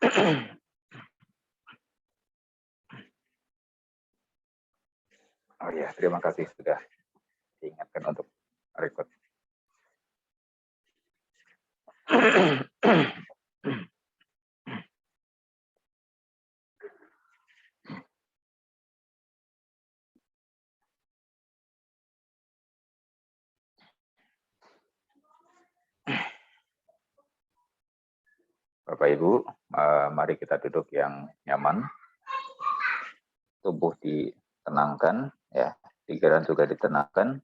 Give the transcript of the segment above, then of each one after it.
Oh ya, terima kasih sudah diingatkan untuk record. Bapak Ibu, mari kita duduk yang nyaman, tubuh ditenangkan, ya, pikiran juga ditenangkan.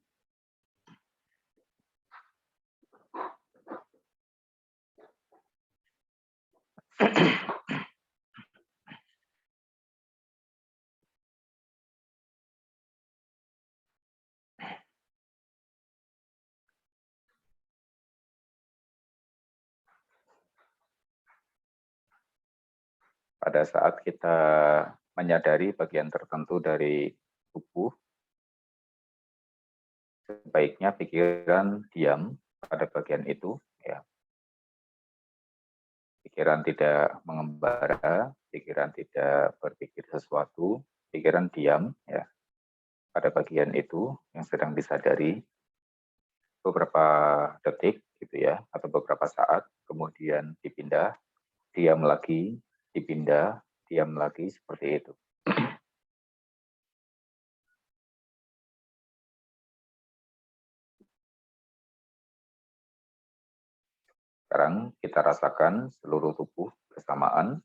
Pada saat kita menyadari bagian tertentu dari tubuh, sebaiknya pikiran diam pada bagian itu, ya. Pikiran tidak mengembara, pikiran tidak berpikir sesuatu, pikiran diam, ya, pada bagian itu yang sedang disadari beberapa detik, gitu ya, atau beberapa saat, kemudian dipindah, diam lagi, dipindah, diam lagi, seperti itu. Sekarang kita rasakan seluruh tubuh bersamaan.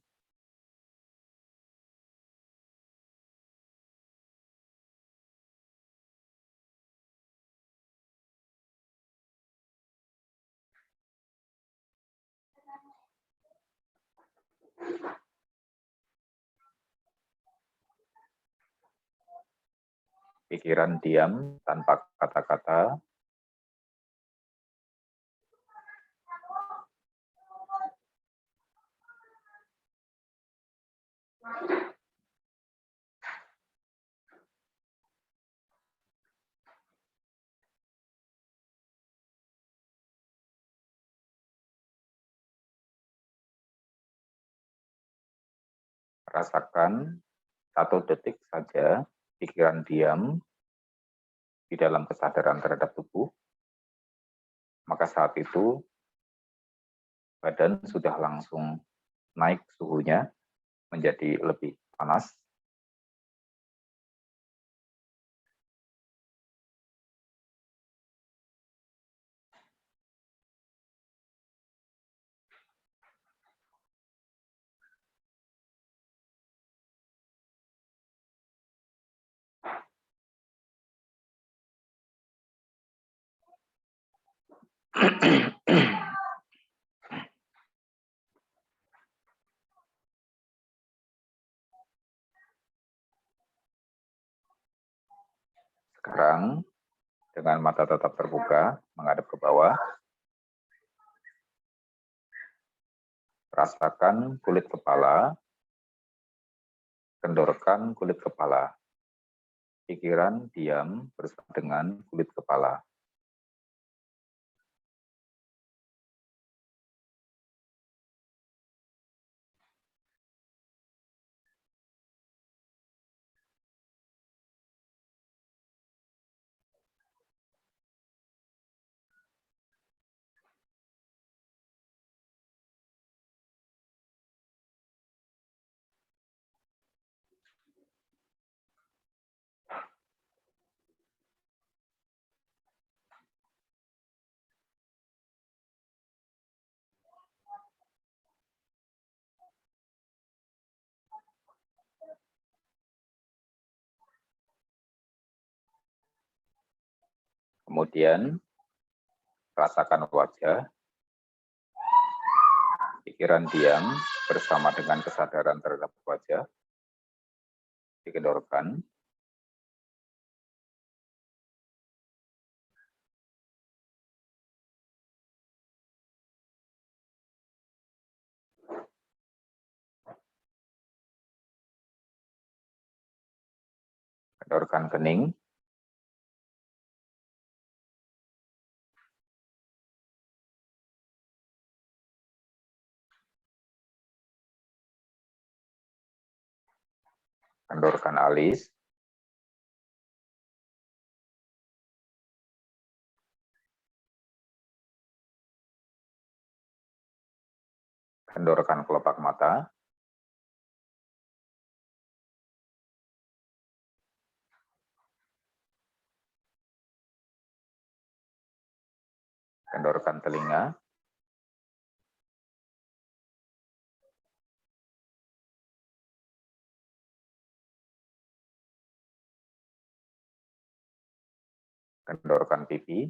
Pikiran diam tanpa kata-kata. Rasakan 1 detik saja pikiran diam di dalam kesadaran terhadap tubuh, maka saat itu badan sudah langsung naik suhunya menjadi lebih panas. Sekarang dengan mata tetap terbuka menghadap ke bawah, rasakan kulit kepala, kendorkan kulit kepala. Pikiran diam bersama dengan kulit kepala. Kemudian rasakan wajah, pikiran diam bersama dengan kesadaran terhadap wajah, dikendorkan. Kendorkan kening. Kendorkan alis. Kendorkan kelopak mata. Kendorkan telinga. Kendorkan pipi.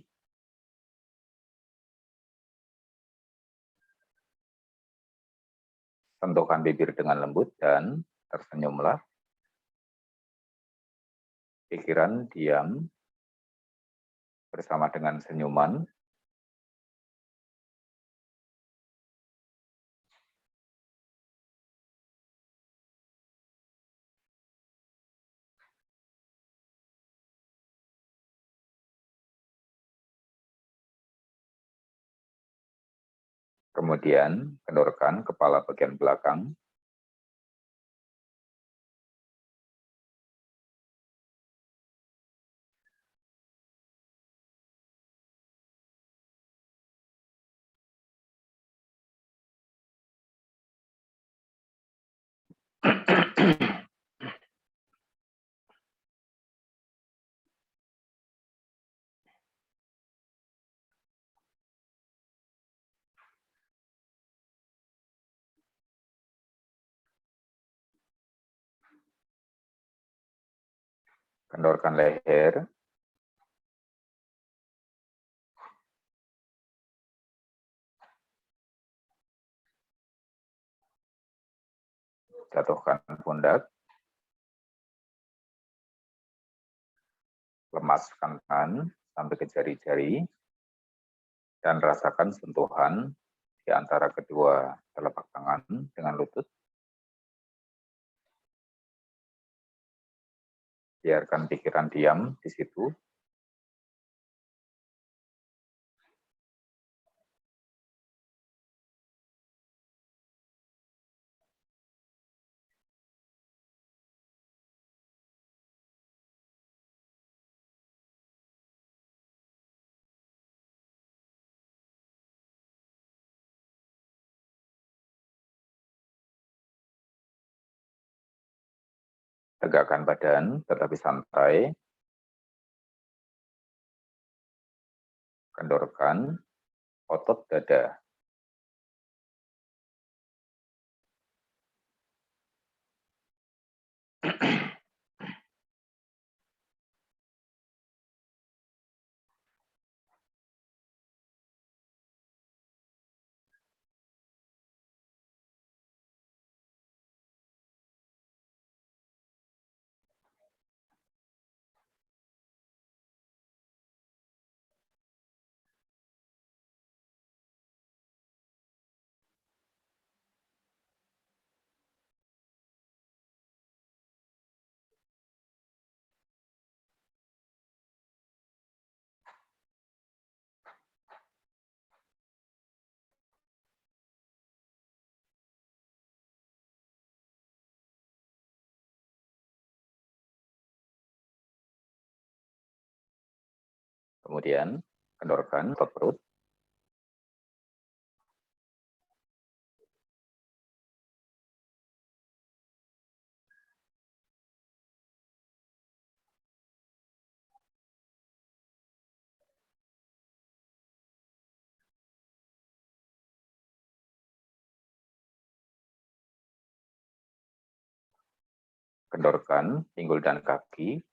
Sentuhkan bibir dengan lembut dan tersenyumlah. Pikiran diam bersama dengan senyuman. Kemudian kendorkan kepala bagian belakang. Kendorkan leher. Jatuhkan pundak. Lemaskan tangan sampai ke jari-jari. Dan rasakan sentuhan di antara kedua telapak tangan dengan lutut. Biarkan pikiran diam di situ. Tegakkan badan, tetapi santai. Kendorkan otot dada. Kemudian kendorkan otot perut. Kendorkan pinggul dan kaki.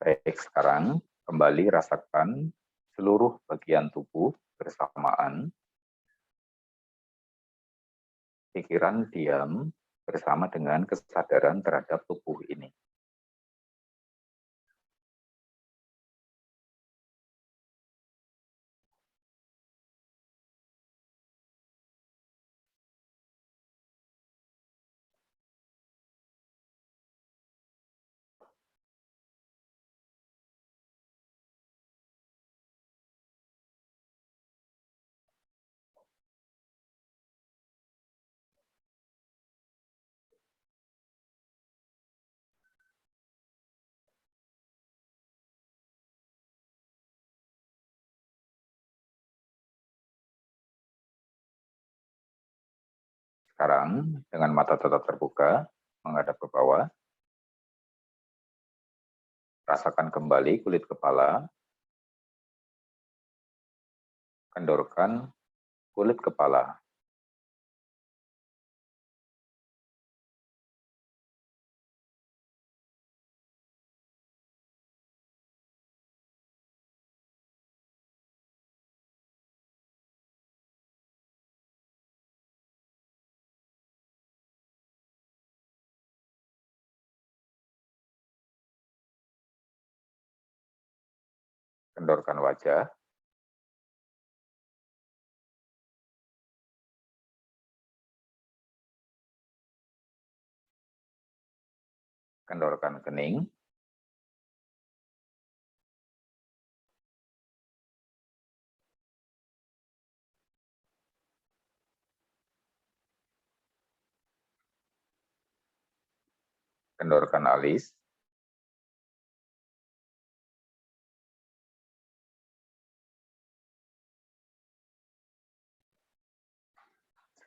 Baik, sekarang kembali rasakan seluruh bagian tubuh bersamaan. Pikiran diam bersama dengan kesadaran terhadap tubuh ini. Sekarang dengan mata tetap terbuka, menghadap ke bawah. Rasakan kembali kulit kepala. Kendorkan kulit kepala. Kendorkan wajah. Kendorkan kening. Kendorkan alis.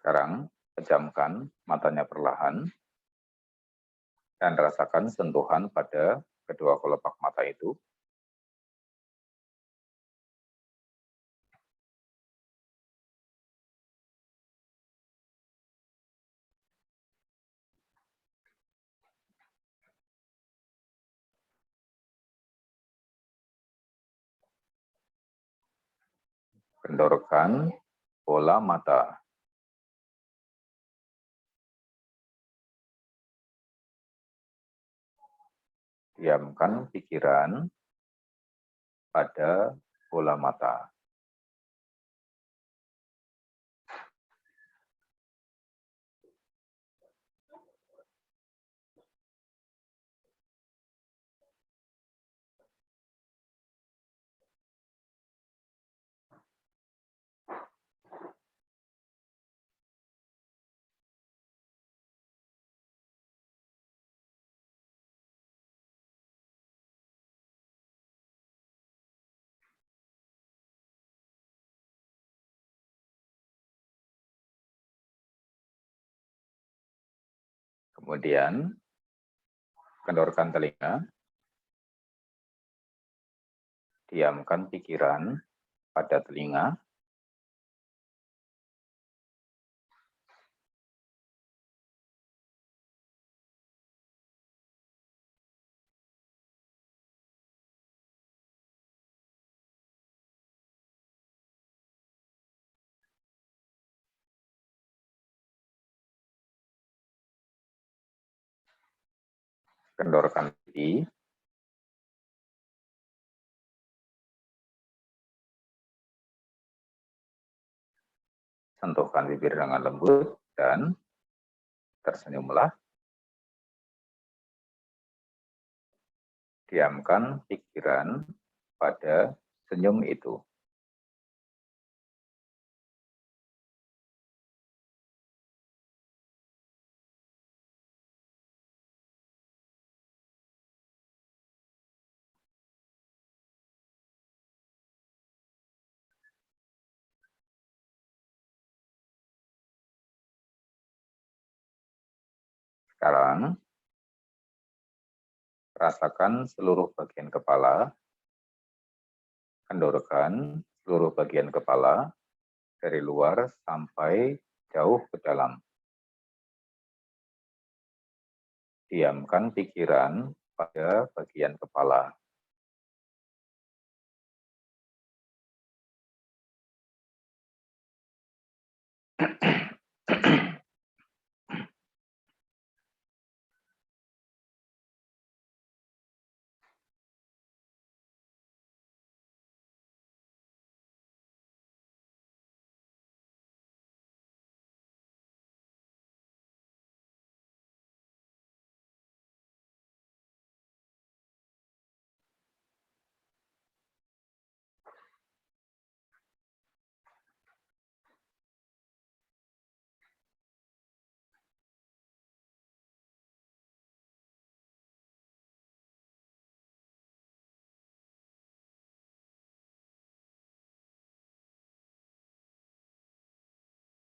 Sekarang pejamkan matanya perlahan dan rasakan sentuhan pada kedua kelopak mata itu. Kendorkan bola mata. Diamkan pikiran pada bola mata. Kemudian kendorkan telinga. Diamkan pikiran pada telinga. Kendorkan pipi. Sentuhkan bibir dengan lembut dan tersenyumlah. Diamkan pikiran pada senyum itu. Sekarang, rasakan seluruh bagian kepala. Kendorkan seluruh bagian kepala dari luar sampai jauh ke dalam. Diamkan pikiran pada bagian kepala.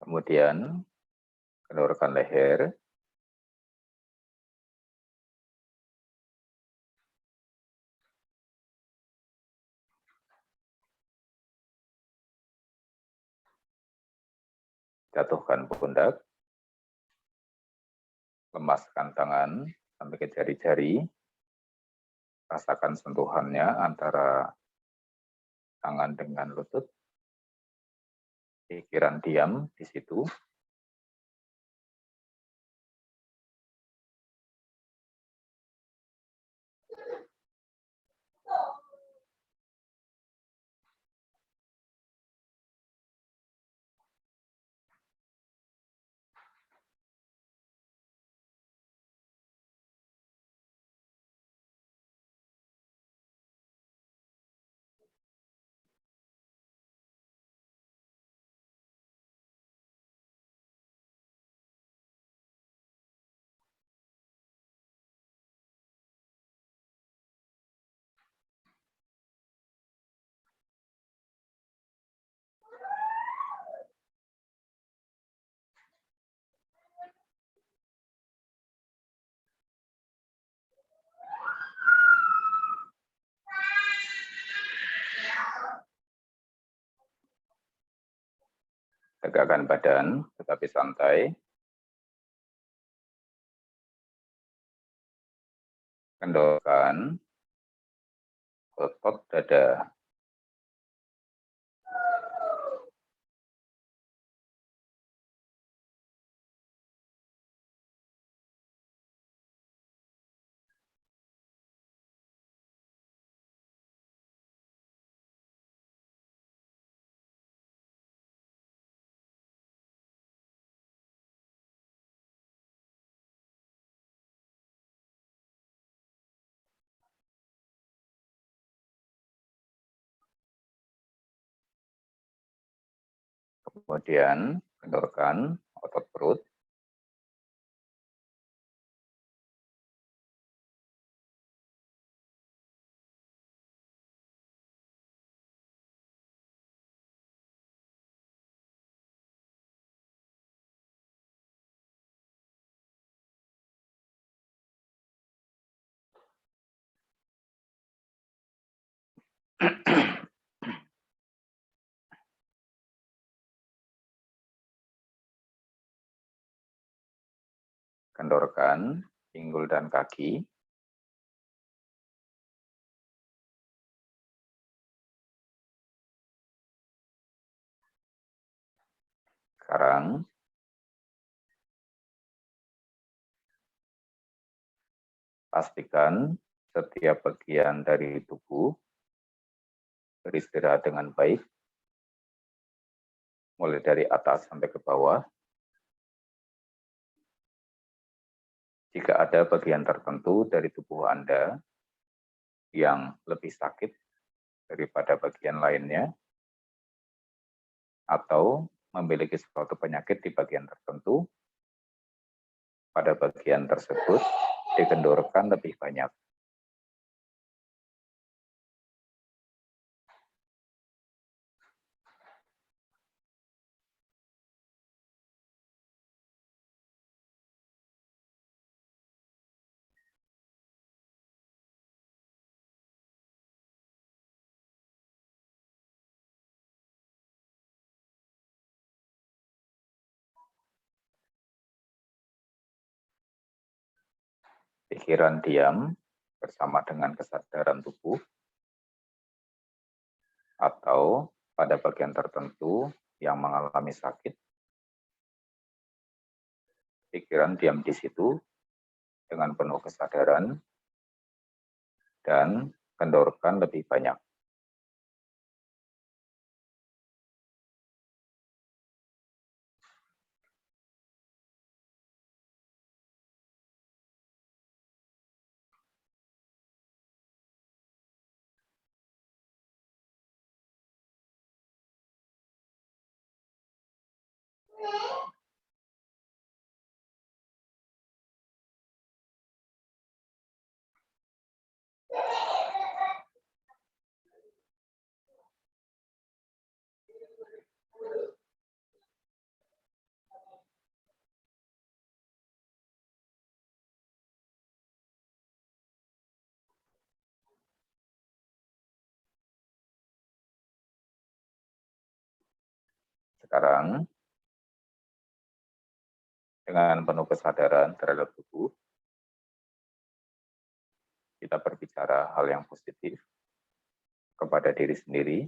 Kemudian Kendorkan leher. Jatuhkan pundak. Lemaskan tangan sampai ke jari-jari. Rasakan sentuhannya antara tangan dengan lutut. Pikiran diam di situ. Tegakkan badan, tetapi santai. Kendorkan otot dada. Kemudian kendorkan otot perut. Kendorkan pinggul dan kaki. Sekarang pastikan setiap bagian dari tubuh beristirahat dengan baik, mulai dari atas sampai ke bawah. Jika ada bagian tertentu dari tubuh Anda yang lebih sakit daripada bagian lainnya, atau memiliki suatu penyakit di bagian tertentu, pada bagian tersebut dikendorkan lebih banyak. Pikiran diam bersama dengan kesadaran tubuh, atau pada bagian tertentu yang mengalami sakit, pikiran diam di situ dengan penuh kesadaran dan kendorkan lebih banyak. Sekarang, dengan penuh kesadaran terhadap tubuh, kita berbicara hal yang positif kepada diri sendiri.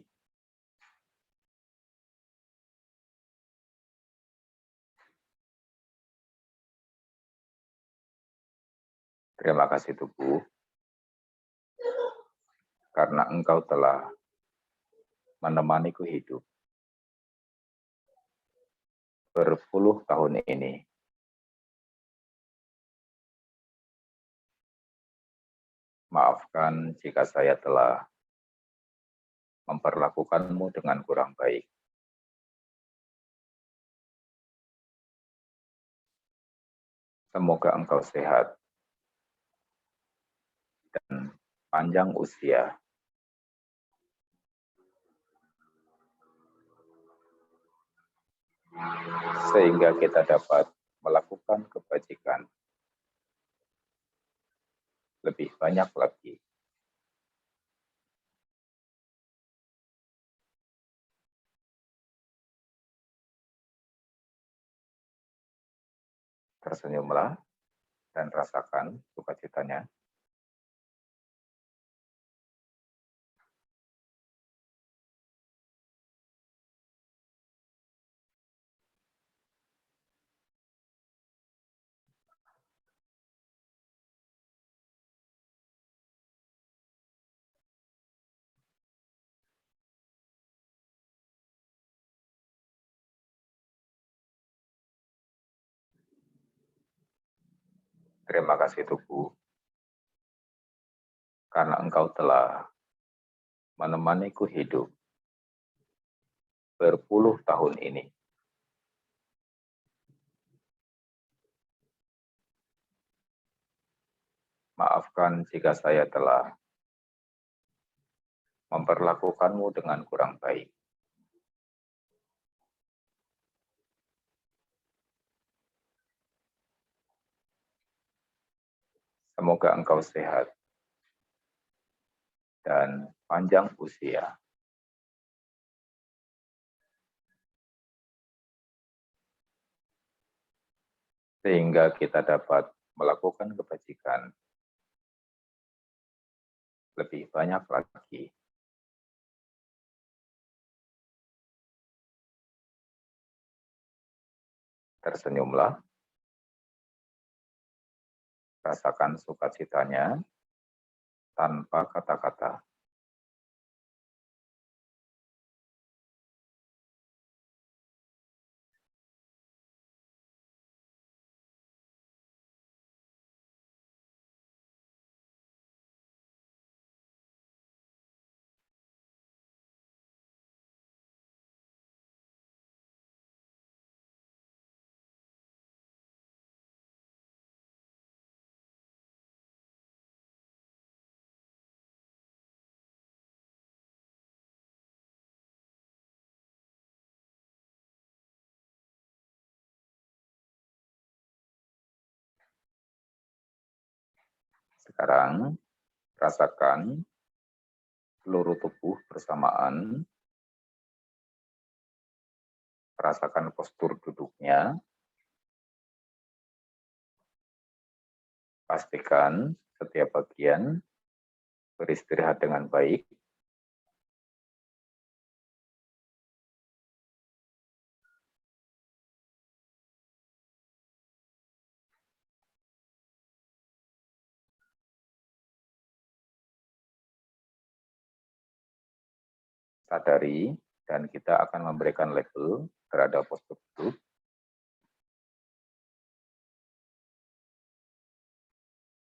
Terima kasih tubuh, karena engkau telah menemaniku hidup berpuluh tahun ini. Maafkan jika saya telah memperlakukanmu dengan kurang baik. Semoga engkau sehat dan panjang usia. Sehingga kita dapat melakukan kebajikan lebih banyak lagi. Tersenyumlah dan rasakan sukacitanya. Terima kasih tubuh, karena engkau telah menemaniku hidup berpuluh tahun ini. Maafkan jika saya telah memperlakukanmu dengan kurang baik. Semoga engkau sehat dan panjang usia. Sehingga kita dapat melakukan kebajikan lebih banyak lagi. Tersenyumlah, rasakan sukacitanya tanpa kata-kata. Sekarang, rasakan seluruh tubuh bersamaan. Rasakan postur duduknya. Pastikan setiap bagian beristirahat dengan baik. Sadari, dan kita akan memberikan label terhadap postur duduk.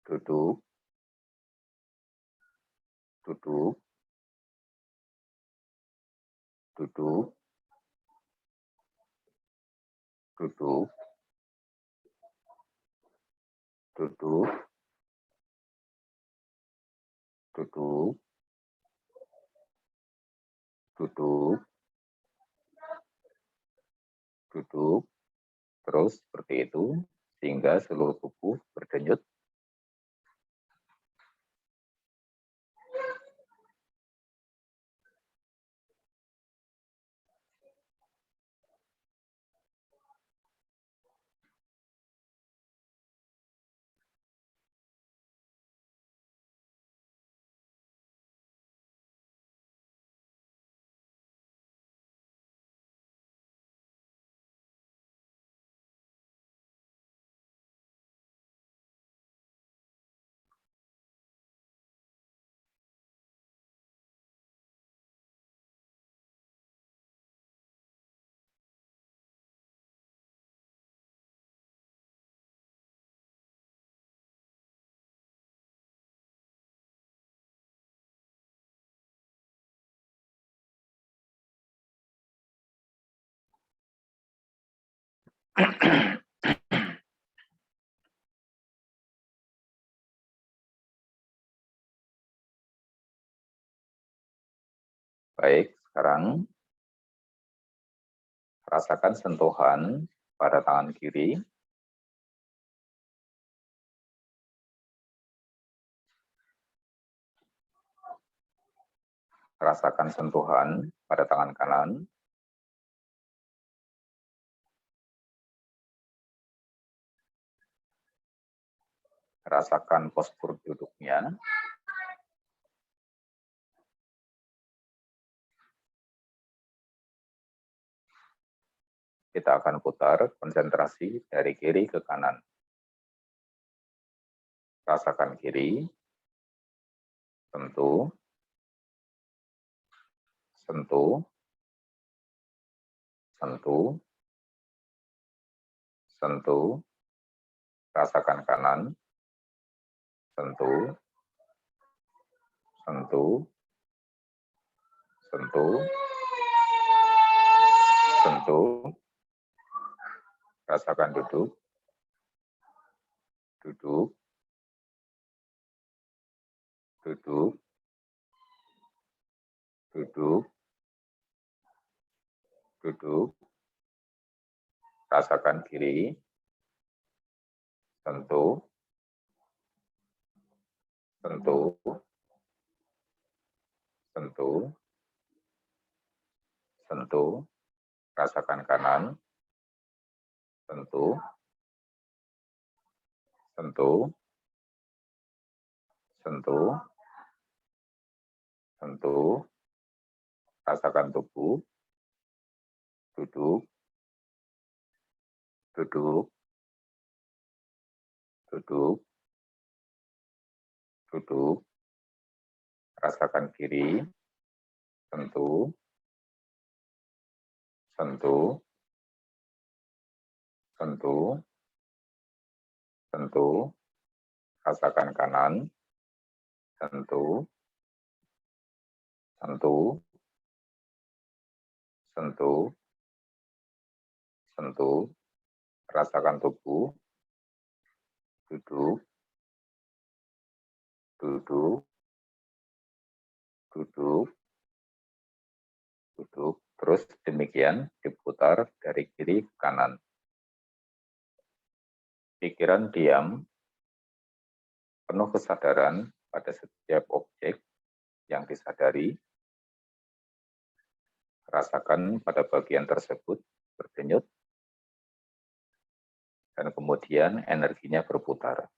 Duduk, duduk, duduk, duduk, duduk, duduk, duduk, duduk, terus seperti itu, sehingga seluruh tubuh berdenyut. Baik, sekarang rasakan sentuhan pada tangan kiri. Rasakan sentuhan pada tangan kanan. Rasakan postur duduknya. Kita akan putar konsentrasi dari kiri ke kanan. Rasakan kiri, sentuh, sentuh, sentuh, sentuh, rasakan kanan, sentuh, sentuh, sentuh, sentuh, rasakan duduk, duduk, duduk, duduk, duduk, rasakan kiri, sentuh, sentuh, sentuh, sentuh, rasakan kanan, sentuh, sentuh, sentuh, sentuh, rasakan tubuh, duduk, duduk, duduk, duduk, rasakan kiri, sentuh, sentuh, sentuh, sentuh, rasakan kanan, sentuh, sentuh, sentuh, sentuh, rasakan tubuh, duduk, duduk, duduk, duduk, terus demikian diputar dari kiri ke kanan. Pikiran diam, penuh kesadaran pada setiap objek yang disadari, rasakan pada bagian tersebut berdenyut, dan kemudian energinya berputar.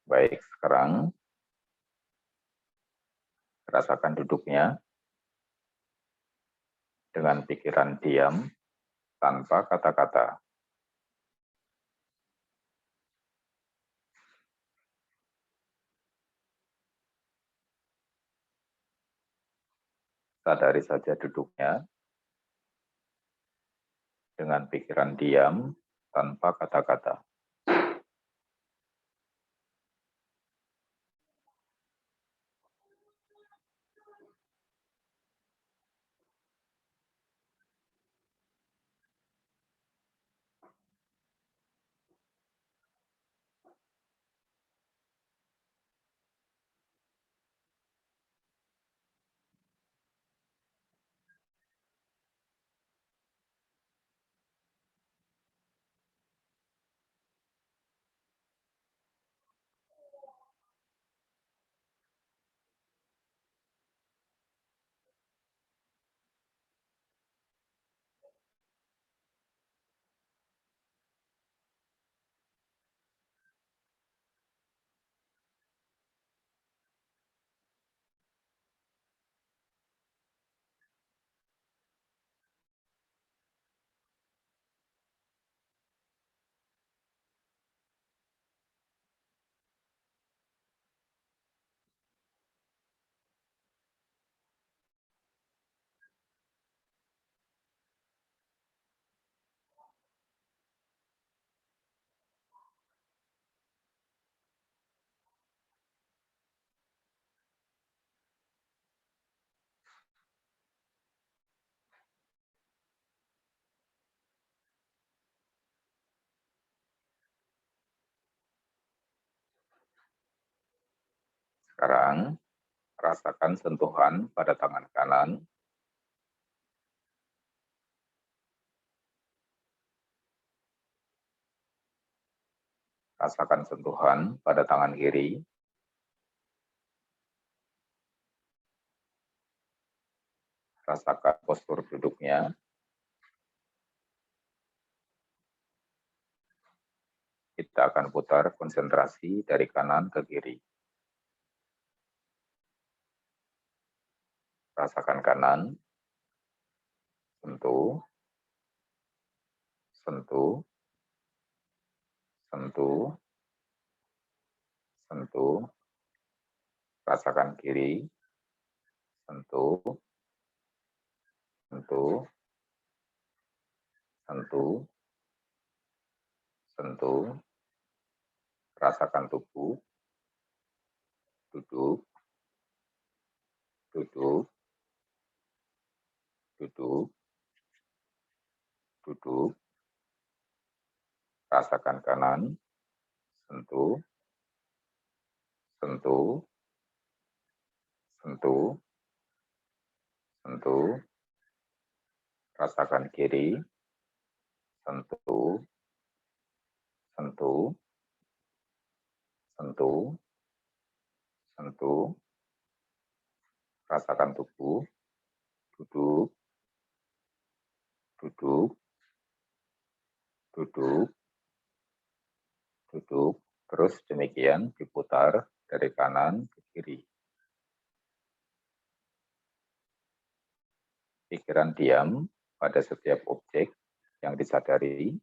Baik, sekarang rasakan duduknya dengan pikiran diam tanpa kata-kata. Sadari saja duduknya dengan pikiran diam tanpa kata-kata. Sekarang, rasakan sentuhan pada tangan kanan, rasakan sentuhan pada tangan kiri, rasakan postur duduknya, kita akan putar konsentrasi dari kanan ke kiri. Rasakan kanan, sentuh, sentuh, sentuh, sentuh, rasakan kiri, sentuh, sentuh, sentuh, sentuh, rasakan tubuh, duduk, duduk, duduk, duduk, rasakan kanan, sentuh, sentuh, sentuh, sentuh, rasakan kiri, sentuh, sentuh, sentuh, sentuh, rasakan tubuh, duduk, duduk, duduk, duduk, terus demikian diputar dari kanan ke kiri. Pikiran diam pada setiap objek yang disadari,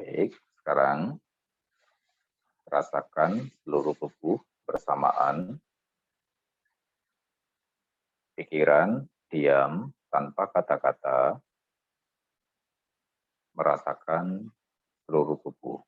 Baik, sekarang rasakan seluruh tubuh bersamaan. Pikiran diam tanpa kata-kata, merasakan seluruh tubuh.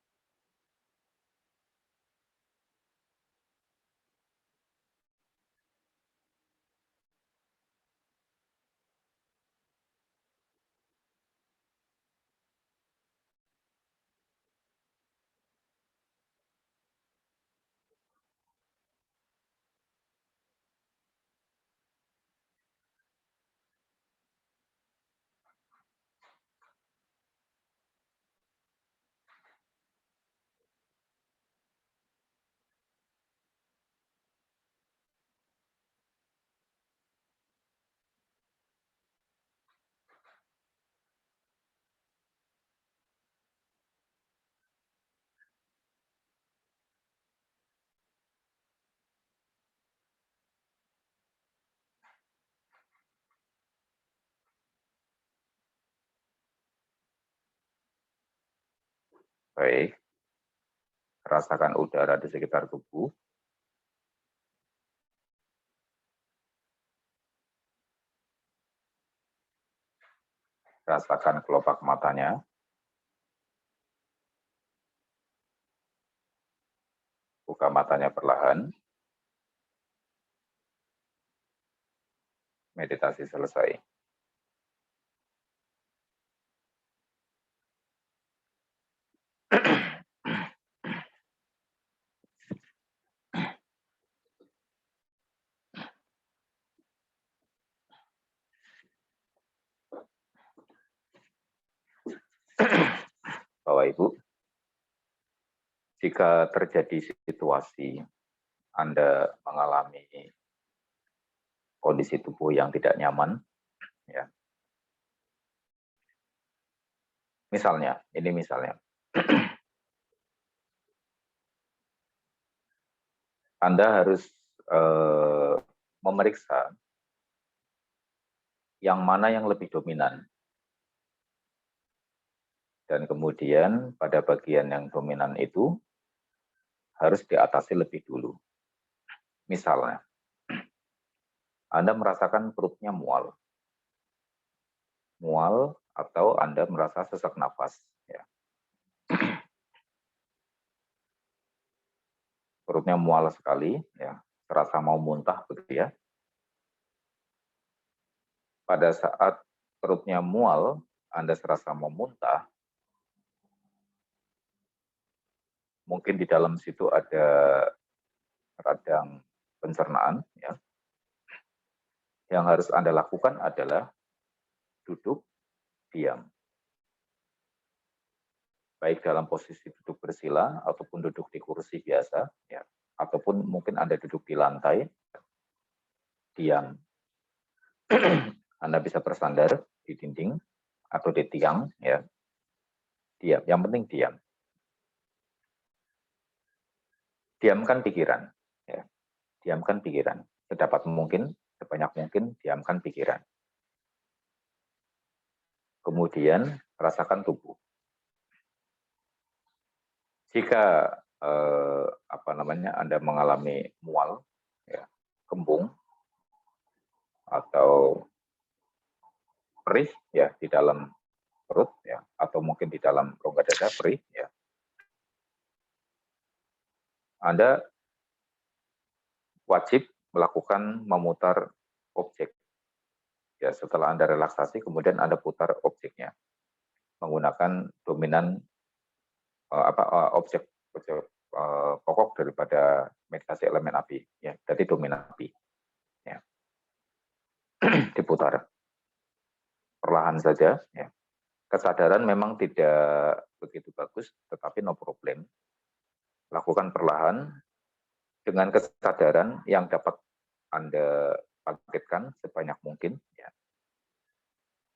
Baik, rasakan udara di sekitar tubuh. Rasakan kelopak matanya. Buka matanya perlahan. Meditasi selesai. Bapak Ibu, jika terjadi situasi Anda mengalami kondisi tubuh yang tidak nyaman, ya. Misalnya, ini misalnya, Anda harus memeriksa yang mana yang lebih dominan. Dan kemudian pada bagian yang dominan itu harus diatasi lebih dulu. Misalnya, Anda merasakan perutnya mual. Mual atau Anda merasa sesak nafas. Ya. Perutnya mual sekali, ya, terasa mau muntah begitu ya. Pada saat perutnya mual, Anda serasa mau muntah, mungkin di dalam situ ada radang pencernaan, ya. Yang harus Anda lakukan adalah duduk diam. Baik dalam posisi duduk bersila ataupun duduk di kursi biasa, ya. Ataupun mungkin Anda duduk di lantai, diam. Anda bisa bersandar di dinding atau di tiang, ya. Diam, yang penting diam. Diamkan pikiran, ya. Diamkan pikiran. Sedapat mungkin, sebanyak mungkin, diamkan pikiran. Kemudian rasakan tubuh. Jika Anda mengalami mual, ya, kembung atau perih, ya, di dalam perut, ya, atau mungkin di dalam rongga dada perih, ya, Anda wajib melakukan memutar objek. Ya, setelah Anda relaksasi, kemudian Anda putar objeknya menggunakan dominan objek pokok daripada meditasi elemen api, ya, jadi dominan api, ya. Diputar perlahan saja, ya. Kesadaran memang tidak begitu bagus, tetapi no problem. Lakukan perlahan dengan kesadaran yang dapat Anda bangkitkan sebanyak mungkin, ya.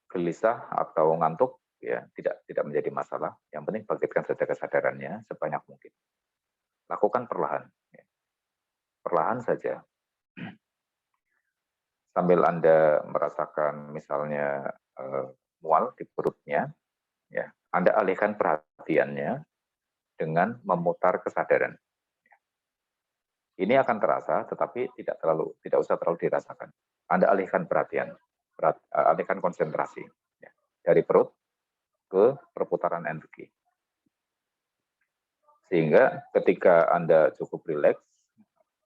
Gelisah atau ngantuk, ya, tidak menjadi masalah. Yang penting bangkitkan saja kesadarannya sebanyak mungkin. Lakukan perlahan, ya. Perlahan saja. Sambil Anda merasakan misalnya mual di perutnya, ya, Anda alihkan perhatiannya dengan memutar kesadaran. Ini akan terasa, tetapi tidak usah terlalu dirasakan. Anda alihkan perhatian, alihkan konsentrasi dari perut ke perputaran energi. Sehingga ketika Anda cukup rileks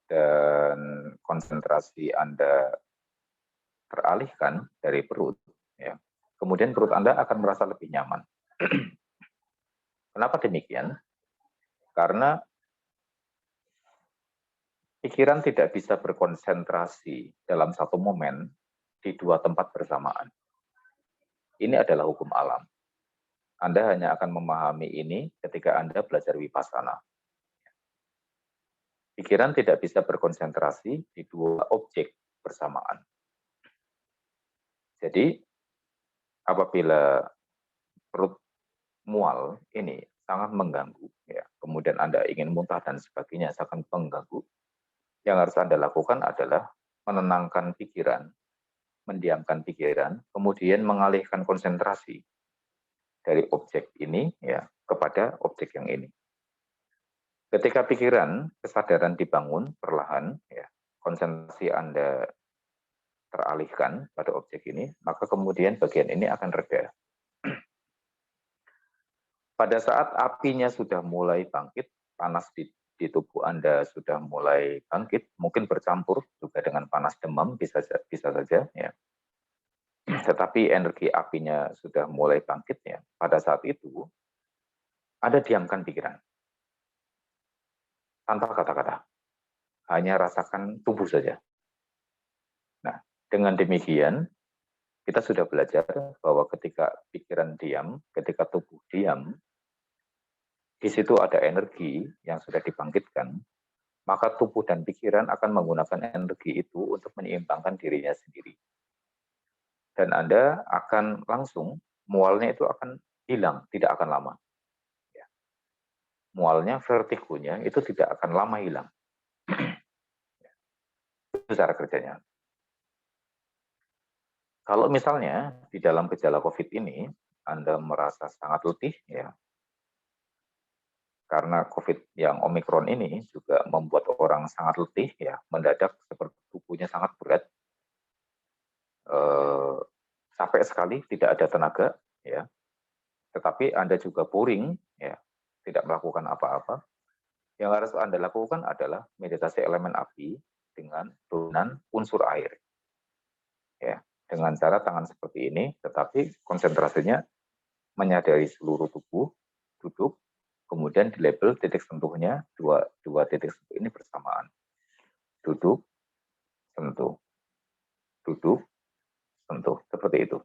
dan konsentrasi Anda teralihkan dari perut, ya, kemudian perut Anda akan merasa lebih nyaman. Kenapa demikian? Karena pikiran tidak bisa berkonsentrasi dalam satu momen di dua tempat bersamaan. Ini adalah hukum alam. Anda hanya akan memahami ini ketika Anda belajar vipassana. Pikiran tidak bisa berkonsentrasi di dua objek bersamaan. Jadi, apabila perut mual ini sangat mengganggu, ya, kemudian Anda ingin muntah dan sebagainya sangat mengganggu, yang harus Anda lakukan adalah menenangkan pikiran, mendiamkan pikiran, kemudian mengalihkan konsentrasi dari objek ini ya kepada objek yang ini. Ketika pikiran, kesadaran dibangun perlahan, ya, konsentrasi Anda teralihkan pada objek ini, maka kemudian bagian ini akan reda. Pada saat apinya sudah mulai bangkit, panas di tubuh Anda sudah mulai bangkit, mungkin bercampur juga dengan panas demam, bisa saja, ya. Tetapi energi apinya sudah mulai bangkit, ya. Pada saat itu, Anda diamkan pikiran. Tanpa kata-kata. Hanya rasakan tubuh saja. Nah, dengan demikian, kita sudah belajar bahwa ketika pikiran diam, ketika tubuh diam, di situ ada energi yang sudah dibangkitkan, maka tubuh dan pikiran akan menggunakan energi itu untuk menyeimbangkan dirinya sendiri. Dan Anda akan langsung, mualnya itu akan hilang, tidak akan lama. Ya. Mualnya, vertigonya itu tidak akan lama hilang. Itu cara kerjanya. Kalau misalnya di dalam gejala COVID ini, Anda merasa sangat letih, ya, karena COVID yang Omikron ini juga membuat orang sangat letih, ya, mendadak seperti tubuhnya sangat berat, capek sekali, tidak ada tenaga, ya, tetapi Anda juga boring, ya, tidak melakukan apa-apa. Yang harus Anda lakukan adalah meditasi elemen api dengan dominan unsur air, ya, dengan cara tangan seperti ini, tetapi konsentrasinya menyadari seluruh tubuh, duduk, kemudian di label titik sentuhnya dua titik sentuh ini bersamaan. Duduk, sentuh. Duduk, sentuh. Seperti itu.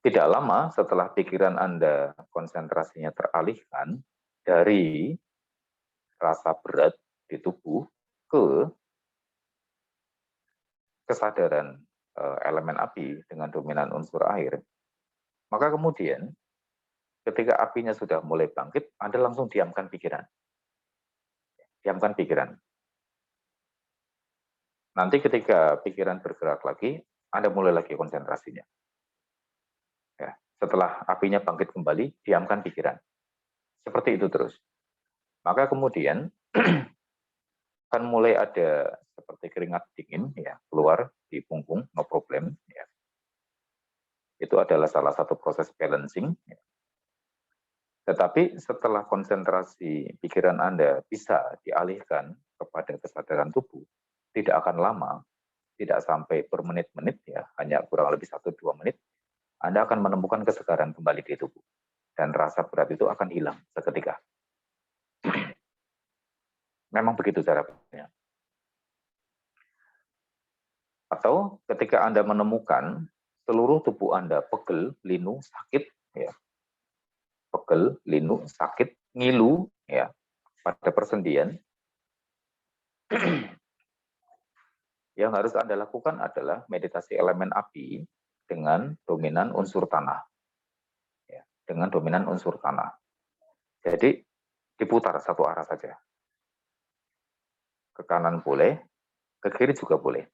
Tidak lama setelah pikiran Anda konsentrasinya teralihkan dari rasa berat di tubuh ke kesadaran elemen api dengan dominan unsur air, maka kemudian ketika apinya sudah mulai bangkit, Anda langsung diamkan pikiran. Diamkan pikiran. Nanti ketika pikiran bergerak lagi, Anda mulai lagi konsentrasinya. Ya, setelah apinya bangkit kembali, diamkan pikiran. Seperti itu terus. Maka kemudian akan mulai ada seperti keringat dingin ya keluar di punggung, no problem. Ya. Itu adalah salah satu proses balancing. Ya. Tetapi setelah konsentrasi pikiran Anda bisa dialihkan kepada kesadaran tubuh, tidak akan lama, tidak sampai bermenit-menit ya, hanya kurang lebih 1-2 menit, Anda akan menemukan kesegaran kembali di tubuh. Dan rasa berat itu akan hilang seketika. Memang begitu caranya. Atau ketika Anda menemukan seluruh tubuh Anda pegel, linu, sakit, ya, pegel, linu, sakit, ngilu, ya, pada persendian, yang harus Anda lakukan adalah meditasi elemen api dengan dominan unsur tanah. Ya, dengan dominan unsur tanah. Jadi diputar satu arah saja. Ke kanan boleh, ke kiri juga boleh.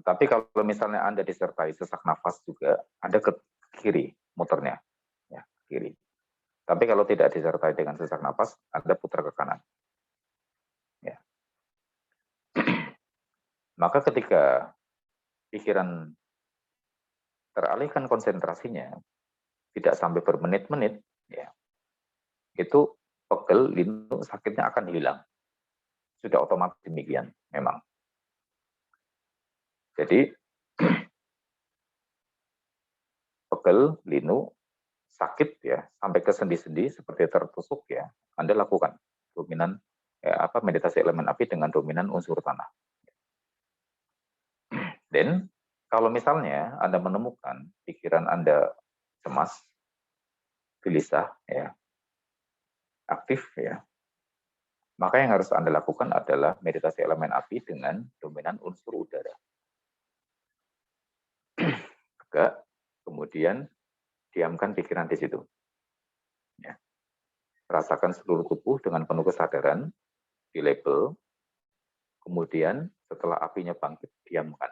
Tetapi kalau misalnya Anda disertai sesak nafas juga, Anda ke kiri muternya, ya, kiri. Tapi kalau tidak disertai dengan sesak napas, Anda putar ke kanan. Ya. Maka ketika pikiran teralihkan konsentrasinya, tidak sampai bermenit-menit, ya, itu pegel, linu, sakitnya akan hilang. Sudah otomatis demikian, memang. Jadi, pegel, linu, sakit ya, sampai ke sendi-sendi seperti tertusuk ya, Anda lakukan dominan meditasi elemen api dengan dominan unsur tanah. Dan kalau misalnya Anda menemukan pikiran Anda cemas, gelisah, ya, aktif, ya, maka yang harus Anda lakukan adalah meditasi elemen api dengan dominan unsur udara. Tegak, kemudian diamkan pikiran di situ. Ya. Rasakan seluruh tubuh dengan penuh kesadaran, di label, kemudian setelah apinya bangkit, diamkan.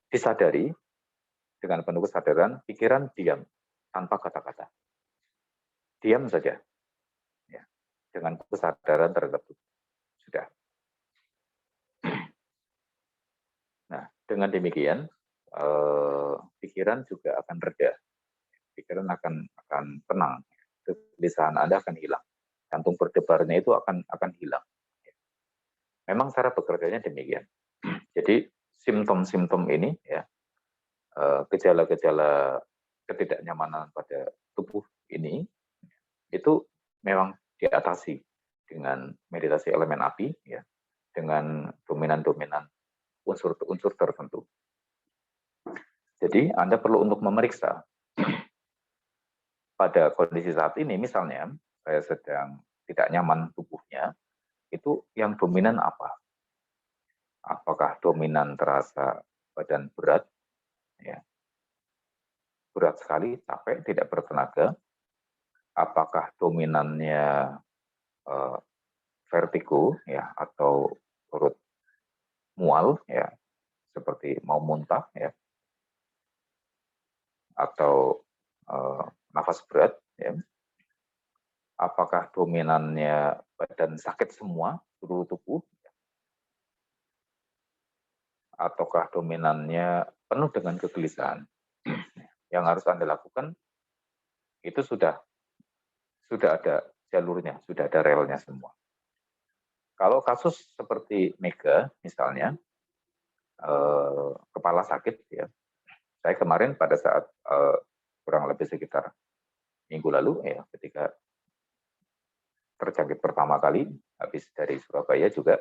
Disadari dengan penuh kesadaran, pikiran diam tanpa kata-kata. Diam saja, ya, dengan kesadaran terhadap tubuh. Sudah. Nah, dengan demikian, pikiran juga akan reda. Pikiran akan tenang. Kegelisahan Anda akan hilang. Jantung berdebarnya itu akan hilang. Memang cara bekerjanya demikian. Jadi simptom-simptom ini, ya, gejala-gejala ketidaknyamanan pada tubuh ini, itu memang diatasi dengan meditasi elemen api, ya, dengan dominan-dominan unsur-unsur tertentu. Jadi Anda perlu untuk memeriksa pada kondisi saat ini, misalnya saya sedang tidak nyaman tubuhnya, itu yang dominan apa? Apakah dominan terasa badan berat, ya, berat sekali, capek, tidak bertenaga? Apakah dominannya vertigo, ya, atau perut mual, ya, seperti mau muntah, ya, atau nafas berat, ya. Apakah dominannya badan sakit semua, seluruh tubuh, ataukah dominannya penuh dengan kegelisahan? Yang harus Anda lakukan itu sudah ada jalurnya, sudah ada relnya semua. Kalau kasus seperti Mega misalnya, kepala sakit, ya, saya kemarin pada saat kurang lebih sekitar minggu lalu, ya, ketika terjangkit pertama kali habis dari Surabaya juga,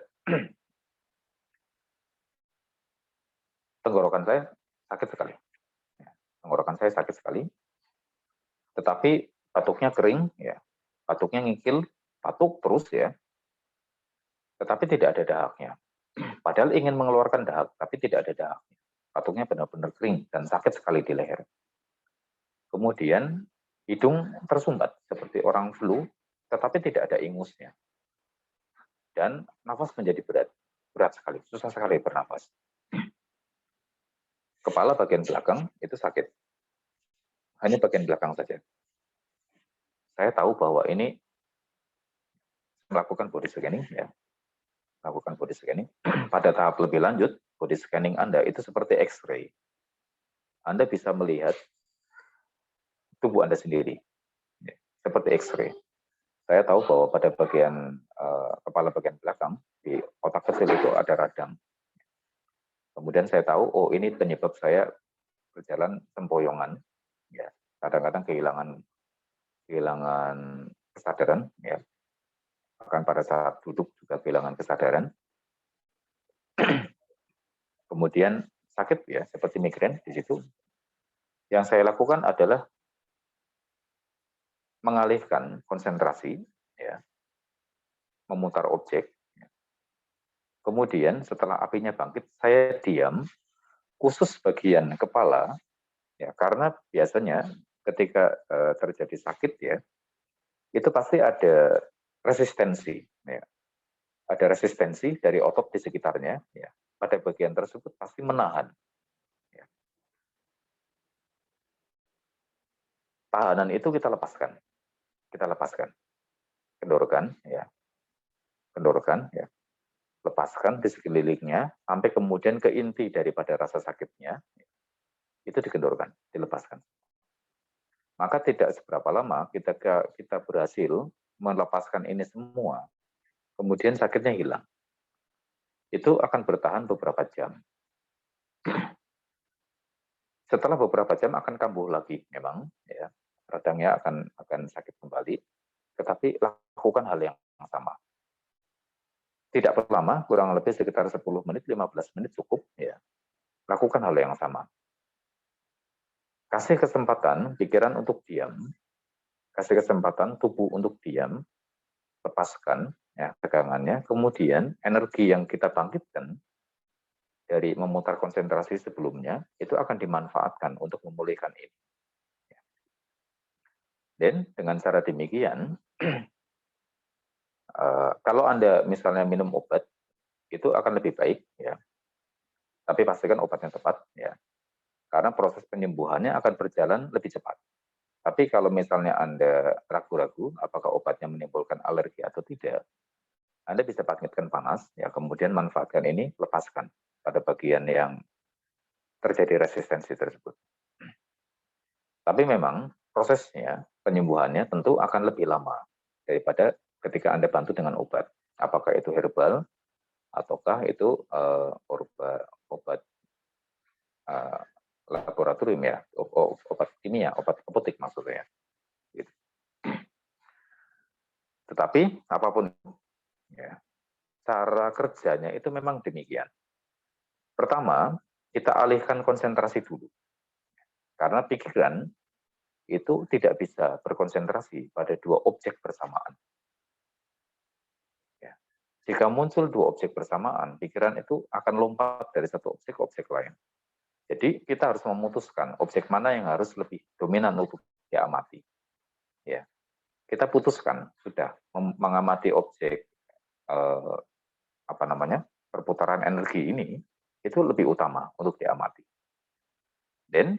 tenggorokan saya sakit sekali. Tenggorokan saya sakit sekali, tetapi batuknya kering, ya, batuknya ngikil, batuk terus, ya, tetapi tidak ada dahaknya. Padahal ingin mengeluarkan dahak, tapi tidak ada dahaknya. Batuknya benar-benar kering dan sakit sekali di leher. Kemudian hidung tersumbat seperti orang flu, tetapi tidak ada ingusnya. Dan nafas menjadi berat sekali, susah sekali bernafas. Kepala bagian belakang itu sakit, hanya bagian belakang saja. Saya tahu bahwa ini melakukan body scanning, ya, melakukan body scanning. Pada tahap lebih lanjut, body scanning Anda itu seperti X-ray. Anda bisa melihat tubuh Anda sendiri, ya, seperti X-ray. Saya tahu bahwa pada bagian kepala bagian belakang di otak kecil itu ada radang. Kemudian saya tahu, oh ini penyebab saya berjalan sempoyongan, ya, kadang-kadang kehilangan kesadaran, ya, bahkan pada saat duduk juga kehilangan kesadaran. Kemudian sakit, ya, seperti migrain di situ. Yang saya lakukan adalah mengalihkan konsentrasi, ya, memutar objek. Ya. Kemudian setelah apinya bangkit, saya diam, khusus bagian kepala, ya, karena biasanya ketika terjadi sakit, ya, itu pasti ada resistensi, ya. Ada resistensi dari otot di sekitarnya, ya. Pada bagian tersebut pasti menahan, ya. tahanan itu kita lepaskan, kendorkan, ya, lepaskan di sekelilingnya sampai kemudian ke inti daripada rasa sakitnya, itu dikendorkan, dilepaskan. Maka tidak seberapa lama kita berhasil melepaskan ini semua, kemudian sakitnya hilang. Itu akan bertahan beberapa jam. Setelah beberapa jam akan kambuh lagi, memang, ya, radangnya akan sakit kembali, tetapi lakukan hal yang sama. Tidak lama, kurang lebih sekitar 10 menit, 15 menit cukup, ya. Lakukan hal yang sama. Kasih kesempatan pikiran untuk diam, kasih kesempatan tubuh untuk diam, lepaskan ya tegangannya, kemudian energi yang kita bangkitkan dari memutar konsentrasi sebelumnya itu akan dimanfaatkan untuk memulihkan ini. Dan dengan cara demikian, kalau Anda misalnya minum obat, itu akan lebih baik, ya. Tapi pastikan obatnya tepat, ya. Karena proses penyembuhannya akan berjalan lebih cepat. Tapi kalau misalnya Anda ragu-ragu apakah obatnya menimbulkan alergi atau tidak, Anda bisa bangkitkan panas, ya, kemudian manfaatkan ini, lepaskan pada bagian yang terjadi resistensi tersebut. Tapi memang prosesnya, penyembuhannya tentu akan lebih lama daripada ketika Anda bantu dengan obat. Apakah itu herbal, ataukah itu obat laboratorium, ya, obat kimia, obat apotek maksudnya. Gitu. Tetapi apapun, ya, cara kerjanya itu memang demikian. Pertama, kita alihkan konsentrasi dulu. Karena pikiran itu tidak bisa berkonsentrasi pada dua objek bersamaan. Ya. Jika muncul dua objek bersamaan, pikiran itu akan lompat dari satu objek ke objek lain. Jadi kita harus memutuskan objek mana yang harus lebih dominan untuk diamati. Ya, kita putuskan sudah mengamati objek perputaran energi ini itu lebih utama untuk diamati. Dan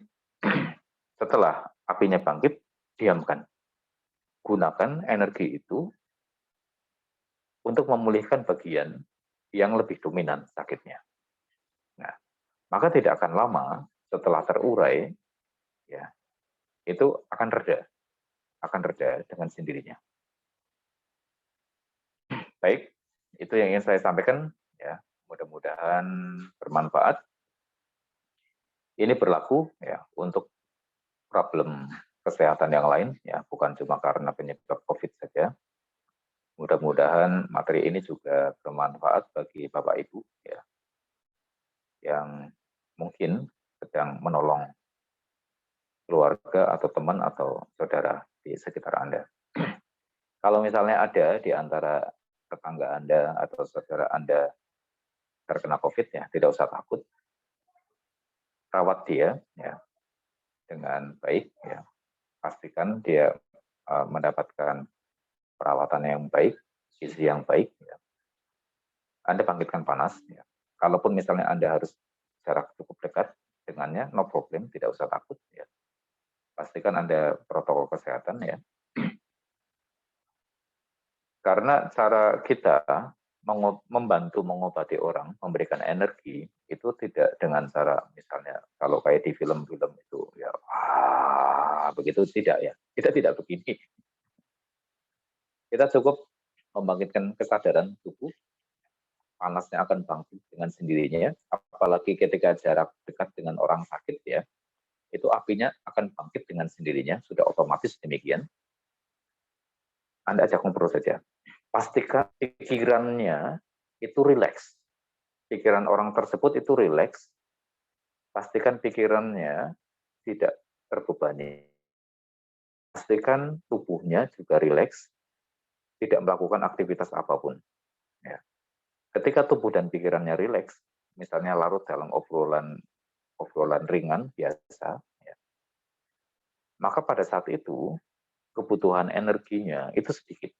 setelah apinya bangkit, diamkan. Gunakan energi itu untuk memulihkan bagian yang lebih dominan sakitnya. Nah, maka tidak akan lama setelah terurai, ya, itu akan reda dengan sendirinya. Baik, itu yang ingin saya sampaikan, ya. Mudah-mudahan bermanfaat. Ini berlaku, ya, untuk problem kesehatan yang lain, ya, bukan cuma karena penyebab COVID saja. Mudah-mudahan materi ini juga bermanfaat bagi Bapak Ibu, ya, yang mungkin sedang menolong keluarga atau teman atau saudara di sekitar Anda. Kalau misalnya ada di antara tetangga Anda atau saudara Anda terkena COVID, ya, tidak usah takut. Rawat dia, ya, dengan baik, ya. Pastikan dia mendapatkan perawatan yang baik, gizi yang baik, ya. Anda bangkitkan panas, ya. Kalaupun misalnya Anda harus jarak cukup dekat dengannya, no problem, tidak usah takut, ya. Pastikan Anda protokol kesehatan, ya. Karena cara kita membantu mengobati orang, memberikan energi, itu tidak dengan cara misalnya kalau kayak di film-film itu, ya, begitu, tidak, ya. Kita tidak begini. Kita cukup membangkitkan kesadaran tubuh, panasnya akan bangkit dengan sendirinya, apalagi ketika jarak dekat dengan orang sakit, ya, itu apinya akan bangkit dengan sendirinya, sudah otomatis demikian. Anda ajak ngobrol saja. Pastikan pikirannya itu rileks. Pikiran orang tersebut itu rileks. Pastikan pikirannya tidak terbebani. Pastikan tubuhnya juga rileks, tidak melakukan aktivitas apapun. Ya. Ketika tubuh dan pikirannya rileks, misalnya larut dalam obrolan ringan biasa, ya, maka pada saat itu kebutuhan energinya itu sedikit.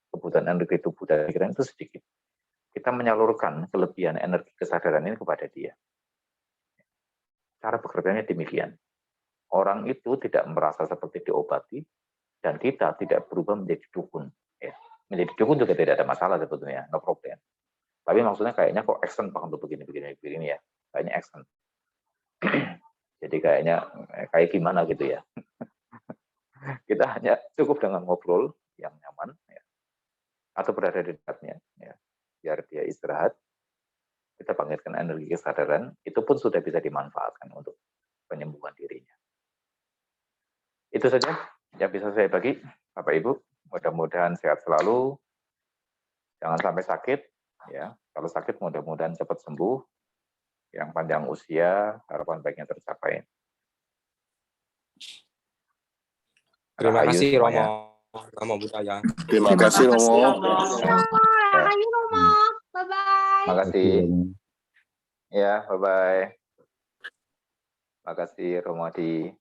Kebutuhan energi tubuh dan pikiran itu sedikit. Kita menyalurkan kelebihan energi kesadaran ini kepada dia. Cara bekerjanya demikian. orang itu tidak merasa seperti diobati, dan kita tidak berubah menjadi dukun. Ya. Menjadi dukun juga tidak ada masalah sebetulnya, no problem. Tapi maksudnya kayaknya kok action Pak untuk begini ya. Kayaknya action. Jadi kayaknya kayak gimana gitu ya. Kita hanya cukup dengan ngobrol yang nyaman, ya, atau berada di dekatnya, ya, biar dia istirahat, kita bangkitkan energi kesadaran, itu pun sudah bisa dimanfaatkan untuk penyembuhan dirinya. Itu saja yang bisa saya bagi, Bapak Ibu. Mudah-mudahan sehat selalu, jangan sampai sakit, ya. Kalau sakit mudah-mudahan cepat sembuh, yang panjang usia, harapan baiknya tercapai. Terima Rahayu kasih semuanya. Romo. Namo Buddhaya. Terima kasih Romo. Rahayu Romo. Bye-bye. Terima kasih. Ya, bye-bye. Terima kasih Romo di